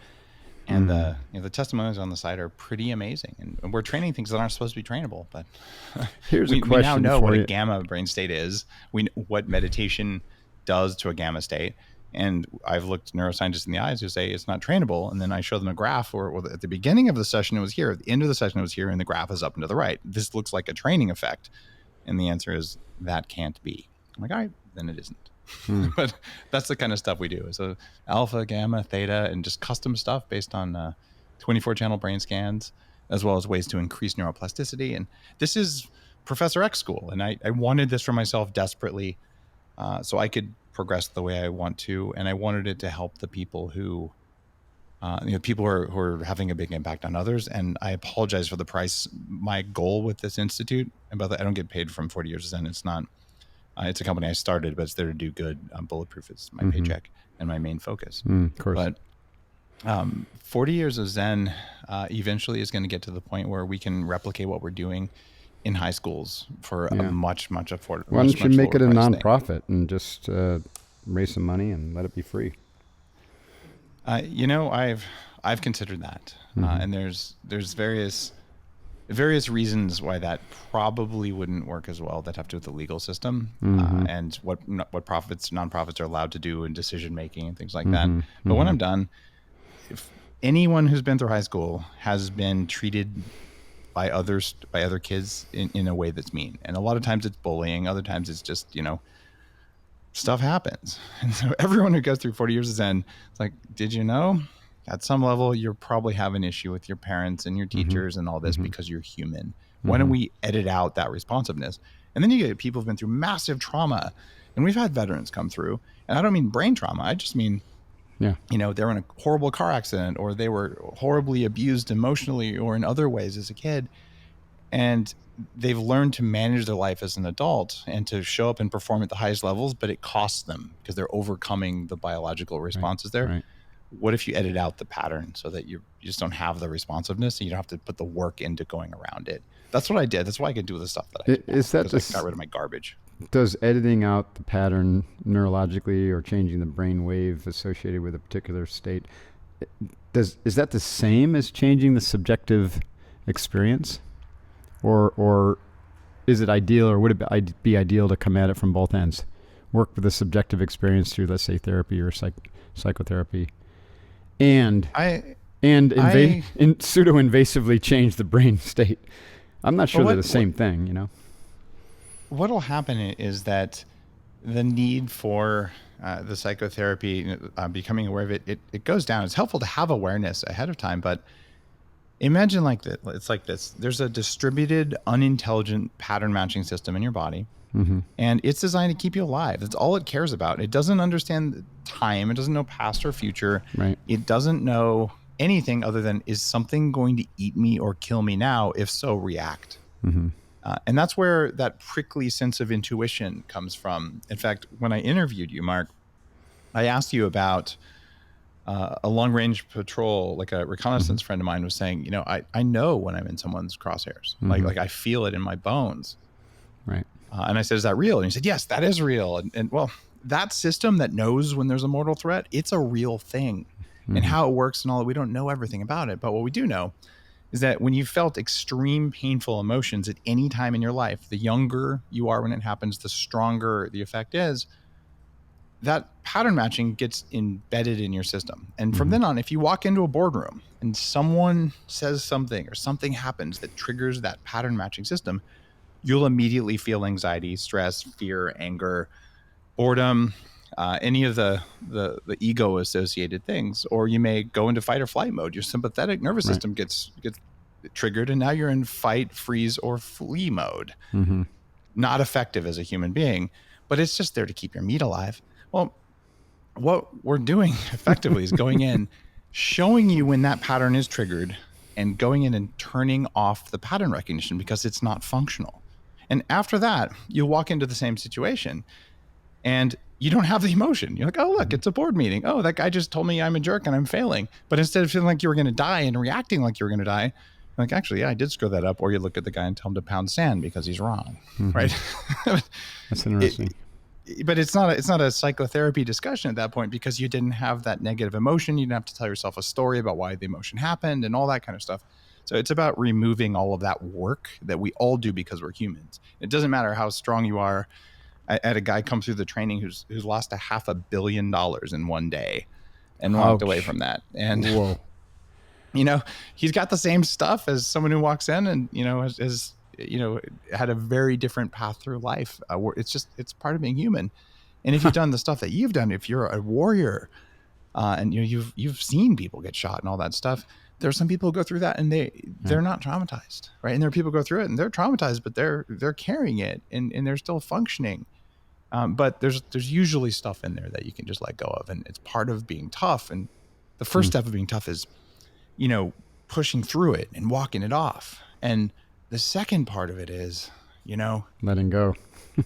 And the testimonials on the site are pretty amazing. And we're training things that aren't supposed to be trainable. But here's a question. We now know what a gamma brain state is. We know what meditation does to a gamma state. And I've looked neuroscientists in the eyes who say it's not trainable. And then I show them a graph where at the beginning of the session it was here, at the end of the session it was here, and the graph is up and to the right. This looks like a training effect. And the answer is that can't be. I'm like, all right, then it isn't. But that's the kind of stuff we do. So alpha, gamma, theta, and just custom stuff based on 24 channel brain scans, as well as ways to increase neuroplasticity. And this is Professor X school. And I wanted this for myself desperately, so I could progress the way I want to. And I wanted it to help the people who, people who are having a big impact on others. And I apologize for the price. My goal with this institute, and by the way, I don't get paid from 40 Years of Zen. It's not. It's a company I started, but it's there to do good. Bulletproof is my paycheck and my main focus. Of course. But 40 Years of Zen eventually is going to get to the point where we can replicate what we're doing in high schools for a much affordable. Why don't you make it a nonprofit and just raise some money and let it be free? I've considered that, and there's various reasons why that probably wouldn't work as well. That have to do with the legal system, and what nonprofits are allowed to do in decision making and things like that. But when I'm done, if anyone who's been through high school has been treated by other kids in a way that's mean, and a lot of times it's bullying, other times it's just stuff happens. And so everyone who goes through 40 Years of Zen, it's like, did you know? At some level, you probably have an issue with your parents and your teachers and all this because you're human. Why don't we edit out that responsiveness? And then you get people who've been through massive trauma. And we've had veterans come through. And I don't mean brain trauma. I just mean, they were in a horrible car accident, or they were horribly abused emotionally or in other ways as a kid. And they've learned to manage their life as an adult and to show up and perform at the highest levels, but it costs them because they're overcoming the biological responses there. Right. What if you edit out the pattern so that you just don't have the responsiveness, and you don't have to put the work into going around it? That's what I did. That's why I could do the stuff that I did. I got rid of my garbage. Does editing out the pattern neurologically or changing the brain wave associated with a particular state, is that the same as changing the subjective experience? Or is it ideal, or would it be ideal to come at it from both ends? Work with the subjective experience through, let's say, therapy or psychotherapy, and pseudo-invasively change the brain state. I'm not sure they're the same thing, What'll happen is that the need for the psychotherapy, becoming aware of it goes down. It's helpful to have awareness ahead of time, but imagine it's like this. There's a distributed, unintelligent pattern matching system in your body. And it's designed to keep you alive. That's all it cares about. It doesn't understand time. It doesn't know past or future. Right. It doesn't know anything other than, is something going to eat me or kill me now? If so, react. And that's where that prickly sense of intuition comes from. In fact, when I interviewed you, Mark, I asked you about a long-range patrol, like a reconnaissance friend of mine was saying, I know when I'm in someone's crosshairs. Like I feel it in my bones. Right. And I said, is that real? And he said, yes, that is real. And well, that system that knows when there's a mortal threat, it's a real thing. And how it works and all that, we don't know everything about it. But what we do know is that when you felt extreme painful emotions at any time in your life, the younger you are when it happens, the stronger the effect is. That pattern matching gets embedded in your system. And from then on, if you walk into a boardroom and someone says something or something happens that triggers that pattern matching system, you'll immediately feel anxiety, stress, fear, anger, boredom, any of the ego associated things. Or you may go into fight or flight mode. Your sympathetic nervous system gets triggered, and now you're in fight, freeze, or flee mode. Not effective as a human being, but it's just there to keep your meat alive. Well, what we're doing effectively is going in, showing you when that pattern is triggered, and going in and turning off the pattern recognition because it's not functional. And after that, you'll walk into the same situation and you don't have the emotion. You're like, oh, look, it's a board meeting. Oh, that guy just told me I'm a jerk and I'm failing. But instead of feeling like you were going to die and reacting like you were going to die, you're like, actually, yeah, I did screw that up. Or you look at the guy and tell him to pound sand because he's wrong, right? That's interesting. But it's not a psychotherapy discussion at that point because you didn't have that negative emotion. You didn't have to tell yourself a story about why the emotion happened and all that kind of stuff. So it's about removing all of that work that we all do because we're humans. It doesn't matter how strong you are. I had a guy come through the training who's lost $500 million in one day and walked away from that. And whoa. He's got the same stuff as someone who walks in and has had a very different path through life. It's part of being human. And if you've done the stuff that you've done, if you're a warrior, and you've seen people get shot and all that stuff, there are some people who go through that and they're not traumatized, right? And there are people who go through it and they're traumatized, but they're carrying it and they're still functioning. But there's usually stuff in there that you can just let go of, and it's part of being tough. And the first step of being tough is, pushing through it and walking it off. And the second part of it is, letting go.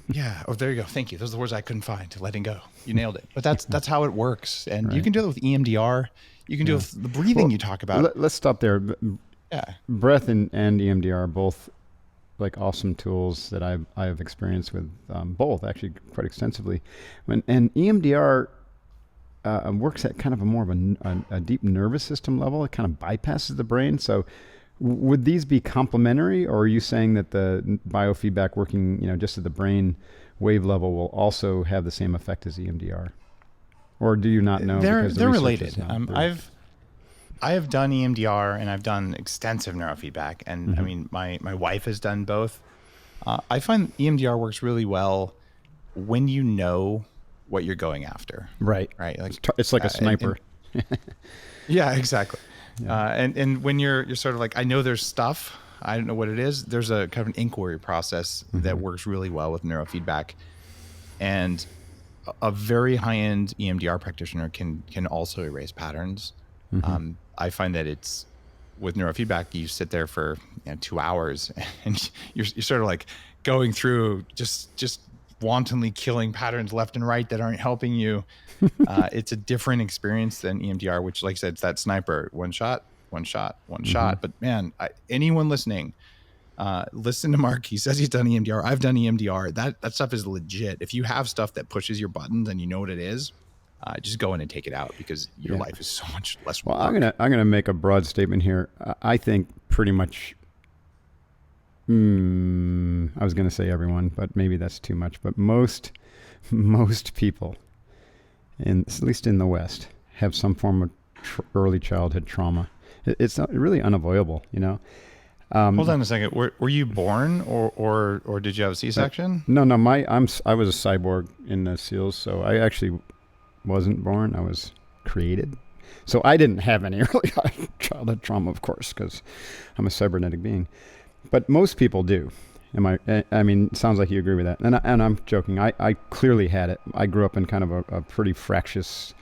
Yeah. Oh, there you go. Thank you. Those are the words I couldn't find. Letting go. You nailed it. But that's how it works. And you can do it with EMDR. You can do it with the breathing you talk about. Let's stop there. Yeah. Breath and EMDR are both like awesome tools that I have experienced with both actually quite extensively. And EMDR works at kind of a more of a deep nervous system level. It kind of bypasses the brain. So would these be complementary, or are you saying that the biofeedback working, just at the brain wave level will also have the same effect as EMDR? Or do you not know? They're related. I have done EMDR and I've done extensive neurofeedback, and I mean my wife has done both. I find EMDR works really well when you know what you're going after. Right. Like it's like a sniper. Yeah, exactly. Yeah. And when you're sort of like, I know there's stuff, I don't know what it is. There's a kind of an inquiry process that works really well with neurofeedback, and a very high-end EMDR practitioner can also erase patterns. I find that it's with neurofeedback, you sit there for 2 hours and you're sort of like going through just wantonly killing patterns left and right that aren't helping you. It's a different experience than EMDR, which, like I said, it's that sniper, one shot. But man, anyone listening, listen to Mark. He says he's done EMDR. I've done EMDR. That stuff is legit. If you have stuff that pushes your buttons and you know what it is, just go in and take it out, because your life is so much less work. Well, I'm gonna make a broad statement here. I think pretty much. I was gonna say everyone, but maybe that's too much. But most people, at least in the West, have some form of early childhood trauma. It's not really unavoidable, Hold on a second. Were you born or did you have a C-section? No. I was a cyborg in the SEALs, so I actually wasn't born. I was created. So I didn't have any early childhood trauma, of course, because I'm a cybernetic being. But most people do. I mean, it sounds like you agree with that. And I'm joking. I clearly had it. I grew up in kind of a pretty fractious,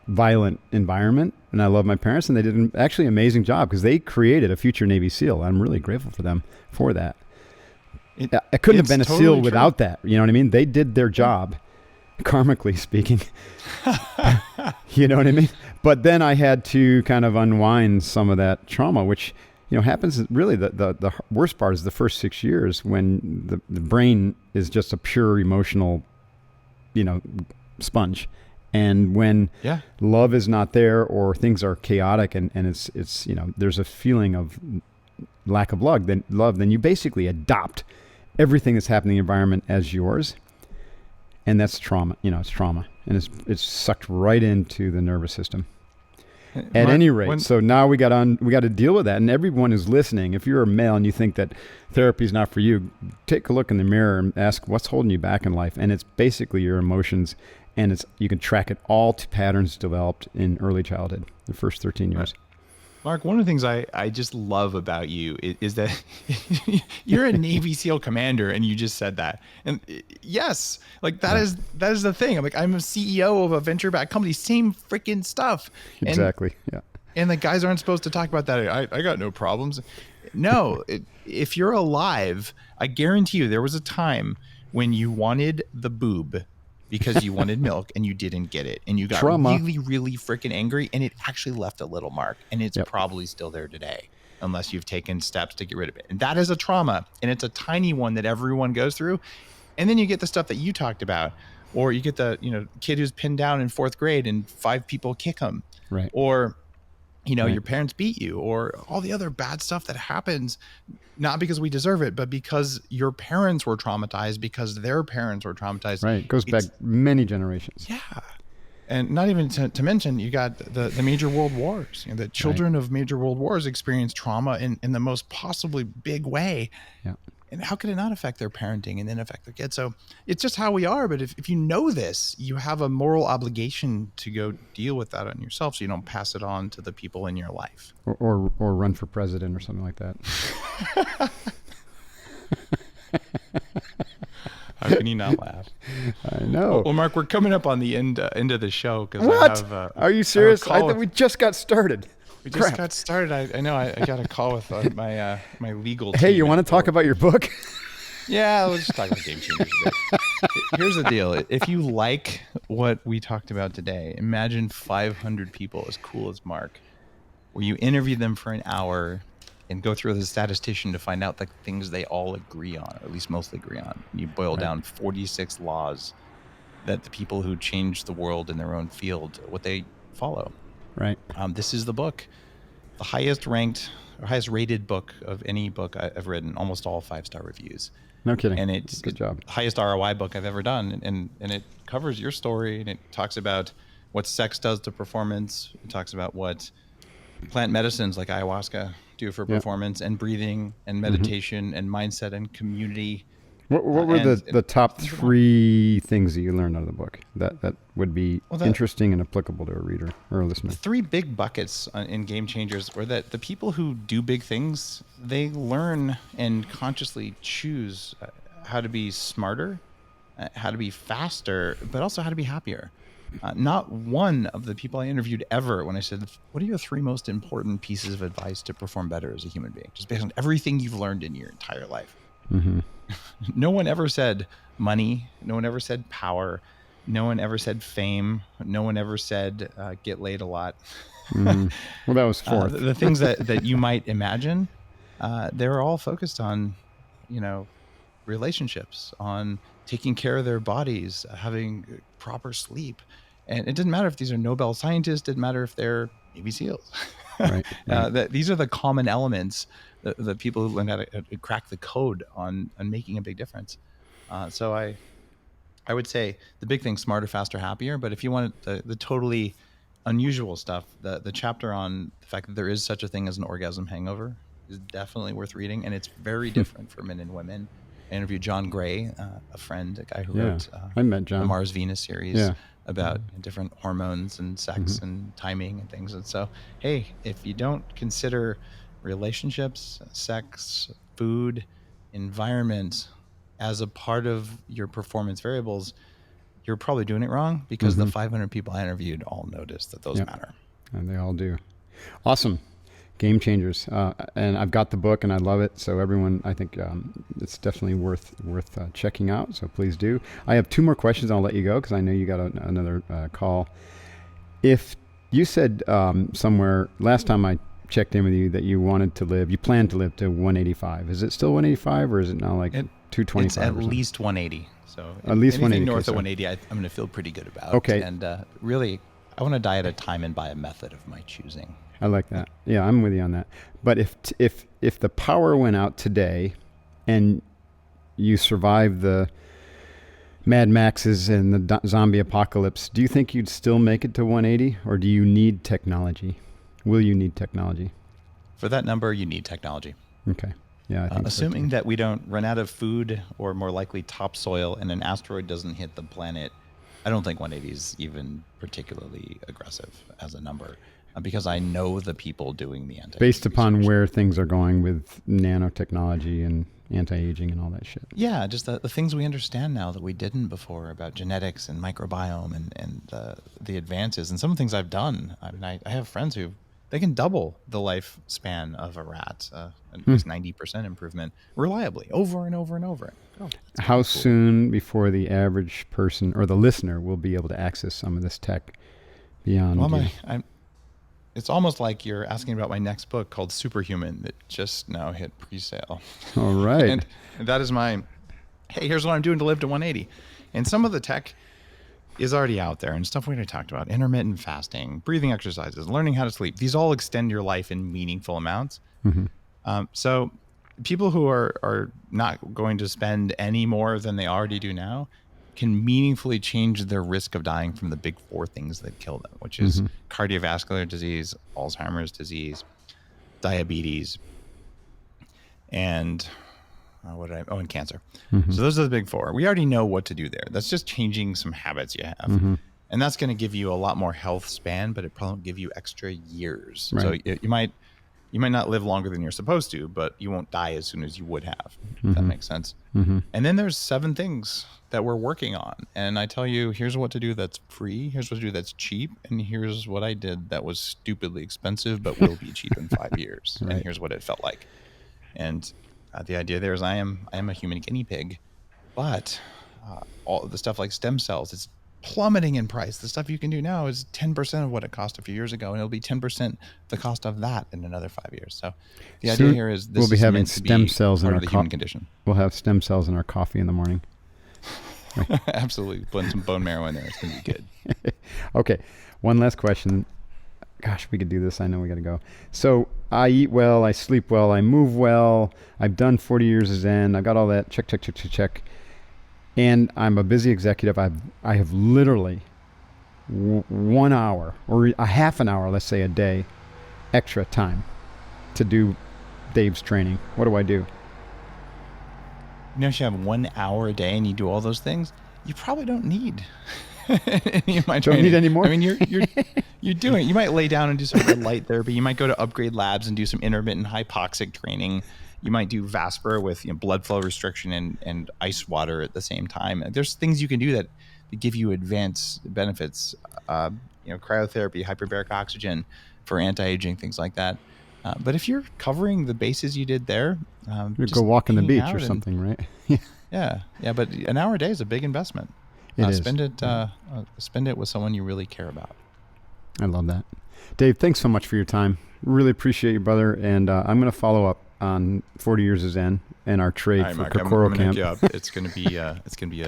violent environment. And I love my parents, and they did an actually amazing job because they created a future Navy SEAL. I'm really grateful for them for that. I couldn't have been a SEAL without that. You know what I mean? They did their job, karmically speaking. You know what I mean? But then I had to kind of unwind some of that trauma, which happens. Really, the worst part is the first 6 years when the brain is just a pure emotional, sponge, And when Yeah. love is not there, or things are chaotic, and it's there's a feeling of lack of love, then you basically adopt everything that's happening in the environment as yours. And that's trauma. It's trauma. And it's sucked right into the nervous system. At any rate, so now we got to deal with that. And everyone who's listening, if you're a male and you think that therapy is not for you, take a look in the mirror and ask what's holding you back in life. And it's basically your emotions, and you can track it all to patterns developed in early childhood, the first 13 years. Mark, one of the things I just love about you is that you're a Navy SEAL commander, and you just said that. And yes, like that is the thing. I'm a CEO of a venture-backed company, same freaking stuff. Exactly. Yeah. And the guys aren't supposed to talk about that. I got no problems. No, if you're alive, I guarantee you there was a time when you wanted the boob because you wanted milk and you didn't get it, and you got really, really freaking angry, and it actually left a little mark, and it's probably still there today unless you've taken steps to get rid of it. And that is a trauma, and it's a tiny one that everyone goes through. And then you get the stuff that you talked about, or you get the kid who's pinned down in 4th grade and 5 people kick him, right? Or your parents beat you, or all the other bad stuff that happens, not because we deserve it, but because your parents were traumatized, because their parents were traumatized. Right. It goes back many generations. Yeah. And not even to mention, you got the major world wars. The children of major world wars experience trauma in the most possibly big way. Yeah. And how could it not affect their parenting and then affect their kids? So it's just how we are. But if you know this, you have a moral obligation to go deal with that on yourself, so you don't pass it on to the people in your life. Or run for president or something like that. How can you not laugh? I know. Well, Mark, we're coming up on the end of the show. What? Are you serious? I thought we just got started. We just got started. I know. I got a call with my legal team. Hey, you want to talk about your book? Yeah, let's just talk about Game Changers a bit. Here's the deal. If you like what we talked about today, imagine 500 people as cool as Mark, where you interview them for an hour and go through as a statistician to find out the things they all agree on, or at least mostly agree on. You boil down 46 laws that the people who change the world in their own field, what they follow. Right. This is the book, the highest ranked or highest rated book of any book I've written, almost all 5-star reviews. No kidding. And it's good job. The highest ROI book I've ever done. And it covers your story, and it talks about what sex does to performance. It talks about what plant medicines like ayahuasca do for performance, and breathing and meditation and mindset and community. What were the top 3 things that you learned out of the book that would be interesting and applicable to a reader or a listener? 3 big buckets in Game Changers were that the people who do big things, they learn and consciously choose how to be smarter, how to be faster, but also how to be happier. Not one of the people I interviewed ever, when I said, what are your 3 most important pieces of advice to perform better as a human being, just based on everything you've learned in your entire life? Mm-hmm. No one ever said money. No one ever said power. No one ever said fame. No one ever said get laid a lot. Mm-hmm. Well, that was 4th. The things that you might imagine, they were all focused on, relationships, on taking care of their bodies, having proper sleep. And it didn't matter if these are Nobel scientists, didn't matter if they're Navy SEALs. Right. These are the common elements, the people who learn how to crack the code on making a big difference. So I would say the big thing, smarter, faster, happier. But if you want the totally unusual stuff, the chapter on the fact that there is such a thing as an orgasm hangover is definitely worth reading. And it's very different for men and women. I interviewed John Gray, a friend, a guy who wrote I met John. the Mars Venus series about different hormones and sex and timing and things. And so, hey, if you don't consider relationships, sex, food, environment as a part of your performance variables, you're probably doing it wrong, because the 500 people I interviewed all noticed that those matter. And they all do. Awesome. Game Changers. And I've got the book and I love it. So everyone, I think it's definitely worth checking out. So please do. I have 2 more questions. I'll let you go because I know you got another call. If you said somewhere last time I checked in with you that you planned to live to 185. Is it still 185 or is it now like 225? It's at least 180. So at least anything 180. north of 180, I'm going to feel pretty good about. Okay. And really, I want to die at a time and by a method of my choosing. I like that. Yeah, I'm with you on that. But if the power went out today and you survived the Mad Maxes and the zombie apocalypse, do you think you'd still make it to 180, or do you need technology? Will you need technology? For that number, you need technology. Okay. Yeah, I think assuming that we don't run out of food or more likely topsoil and an asteroid doesn't hit the planet, I don't think 180 is even particularly aggressive as a number because I know the people doing the anti-aging based upon research. where things are going with nanotechnology and anti-aging and all that shit. Yeah, just the things we understand now that we didn't before about genetics and microbiome and the advances. And some of the things I've done, I mean, I have friends who they can double the lifespan of a rat, at least 90% improvement reliably over and over and over. Oh, how cool. Soon before the average person or the listener will be able to access some of this tech beyond? Well, it's almost like you're asking about my next book called Superhuman that just now hit pre-sale. All right. and that is my, hey, here's what I'm doing to live to 180. And some of the tech is already out there and stuff we already talked about, intermittent fasting, breathing exercises, learning how to sleep. These all extend your life in meaningful amounts. Mm-hmm. So people who are not going to spend any more than they already do now can meaningfully change their risk of dying from the big four things that kill them, which is cardiovascular disease, Alzheimer's disease, diabetes, and and cancer. So those are the big four. We already know what to do there. That's just changing some habits you have. And that's going to give you a lot more health span, but it probably won't give you extra years. Right. So you might not live longer than you're supposed to, but you won't die as soon as you would have. If that makes sense. And then there's 7 things that we're working on. And I tell you, here's what to do that's free. Here's what to do that's cheap. And here's what I did that was stupidly expensive, but will be cheap in 5 years. Right. And here's what it felt like. And the idea there is I am a human guinea pig, but all the stuff like stem cells, it's plummeting in price. The stuff you can do now is 10% of what it cost a few years ago, and it'll be 10% the cost of that in another 5 years. So the idea here is this we'll be is having meant stem to be cells in part our of the human condition. We'll have stem cells in our coffee in the morning. Right. Absolutely. Blend some bone marrow in there. It's going to be good. Okay. One last question. Gosh, we could do this. I know we got to go. So I eat well, I sleep well, I move well. I've done 40 years of Zen. I got all that. Check. And I'm a busy executive. I have literally 1 hour or a half an hour, let's say a day, extra time to do Dave's training. What do I do? You know, if you have 1 hour a day and you do all those things, you probably don't need any of my training. Don't need any more? I mean, you're doing. You might lay down and do some red light therapy. You might go to Upgrade Labs and do some intermittent hypoxic training. You might do Vasper with blood flow restriction and ice water at the same time. There's things you can do that give you advanced benefits. Cryotherapy, hyperbaric oxygen for anti-aging, things like that. But if you're covering the bases you did there, you go walk on the beach or something, right? Yeah. But an hour a day is a big investment. It is. Spend it with someone you really care about. I love that. Dave, thanks so much for your time. Really appreciate you, brother. And I'm going to follow up on 40 years of Zen and our trade right, for Mark, Kokoro I'm Camp. Hook you up. It's going to be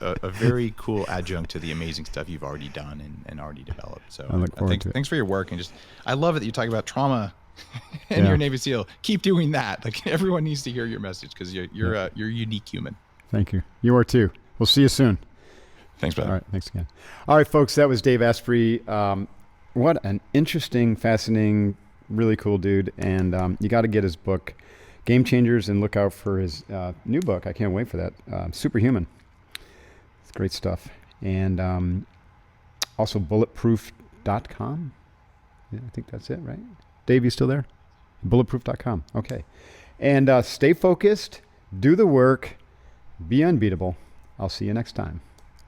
a very cool adjunct to the amazing stuff you've already done and already developed. So I look forward to it. Thanks for your work, and I love it that you talk about trauma and you're a Navy SEAL. Keep doing that. Like everyone needs to hear your message because you're a unique human. Thank you. You are too. We'll see you soon. Thanks, brother. All right. Thanks again. All right, folks. That was Dave Asprey. What an interesting, fascinating, really cool dude. And you got to get his book, Game Changers, and look out for his new book. I can't wait for that. Superhuman. It's great stuff. And also bulletproof.com. Yeah, I think that's it, right? Dave, you still there? Bulletproof.com. Okay. And stay focused. Do the work. Be unbeatable. I'll see you next time.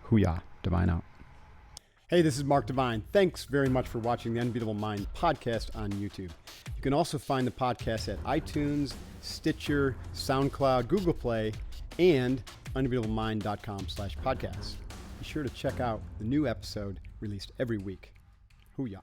Hoo-yah. Divine out. Hey, this is Mark Divine. Thanks very much for watching the Unbeatable Mind podcast on YouTube. You can also find the podcast at iTunes, Stitcher, SoundCloud, Google Play, and unbeatablemind.com/podcast. Be sure to check out the new episode released every week. Hoo-yah.